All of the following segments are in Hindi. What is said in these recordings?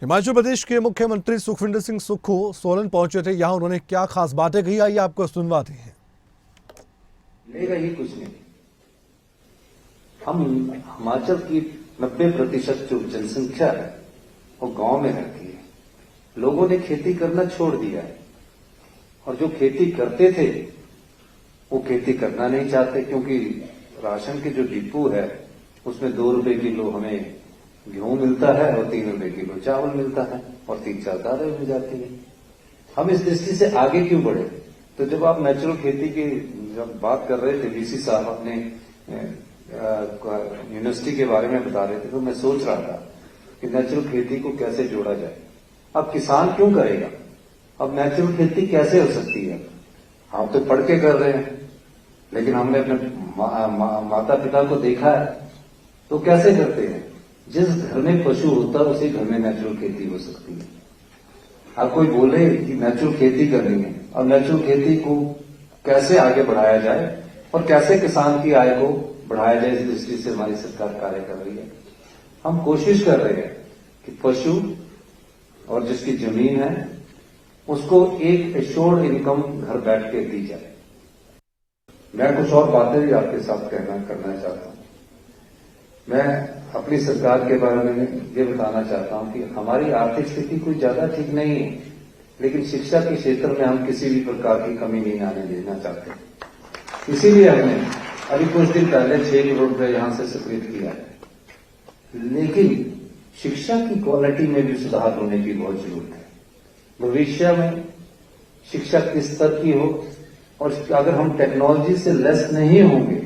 हिमाचल प्रदेश के मुख्यमंत्री सुखविंदर सिंह सुक्खू सोलन पहुंचे थे। यहां उन्होंने क्या खास बातें कही, आइए आपको सुनवाते हैं। लेगा ही कुछ नहीं। हम हिमाचल की 90% जो जनसंख्या है वो गांव में रहती है। लोगों ने खेती करना छोड़ दिया है और जो खेती करते थे वो खेती करना नहीं चाहते, क्योंकि राशन के जो डिपो है उसमें 2 रुपए किलो हमें गेहूं मिलता है और 3 रुपए किलो चावल मिलता है और 3-4 दालें मिल जाती है। हम इस दृष्टि से आगे क्यों बढ़े? तो जब आप नेचुरल खेती की जब बात कर रहे थे, वीसी साहब अपने यूनिवर्सिटी के बारे में बता रहे थे, तो मैं सोच रहा था कि नेचुरल खेती को कैसे जोड़ा जाए। अब किसान क्यों करेगा? अब नेचुरल खेती कैसे हो सकती है? आप तो पढ़ के कर रहे हैं, लेकिन हमने अपने माता पिता को देखा है तो कैसे करते हैं। जिस घर में पशु होता है उसी घर में नेचुरल खेती हो सकती है। अब कोई बोले कि नेचुरल खेती करनी है, और नेचुरल खेती को कैसे आगे बढ़ाया जाए और कैसे किसान की आय को बढ़ाया जाए, इस दृष्टि से हमारी सरकार कार्य कर रही है। हम कोशिश कर रहे हैं कि पशु और जिसकी जमीन है उसको एक एश्योर्ड इनकम घर बैठ के दी जाए। मैं कुछ और बातें भी आपके साथ करना चाहता हूं। मैं अपनी सरकार के बारे में ये बताना चाहता हूं कि हमारी आर्थिक स्थिति कोई ज्यादा ठीक नहीं है, लेकिन शिक्षा के क्षेत्र में हम किसी भी प्रकार की कमी नहीं आने देना चाहते। इसीलिए हमने अभी कुछ दिन पहले 6 करोड़ रुपए यहां से स्वीकृत किया है। लेकिन शिक्षा की क्वालिटी में भी सुधार होने की बहुत जरूरत है। भविष्य में शिक्षा किस स्तर की हो, और अगर हम टेक्नोलॉजी से लेस नहीं होंगे,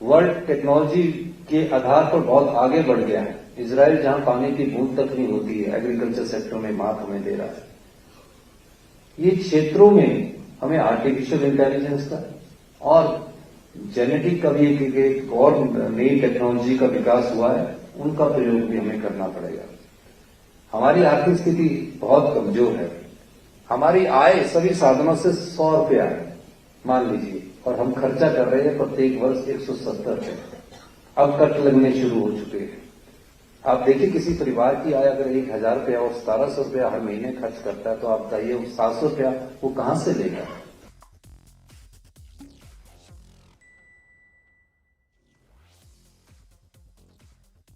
वर्ल्ड टेक्नोलॉजी के आधार पर बहुत आगे बढ़ गया है। इजराइल जहां पानी की बूंद तक नहीं होती है, एग्रीकल्चर सेक्टर में मात हमें दे रहा है। ये क्षेत्रों में हमें आर्टिफिशियल इंटेलिजेंस का और जेनेटिक का भी एक और नई टेक्नोलॉजी का विकास हुआ है, उनका प्रयोग भी हमें करना पड़ेगा। हमारी आर्थिक स्थिति बहुत कमजोर है। हमारी आय सभी साधनों से 100 रुपया है मान लीजिए, और हम खर्चा कर रहे हैं प्रत्येक वर्ष 170 रुपये। अब कट लगने शुरू हो चुके हैं। आप देखिए, किसी परिवार की आय अगर 1000 रुपया और 1700 रुपया हर महीने खर्च करता है, तो आप बताइए 700 रुपया वो कहां से लेगा?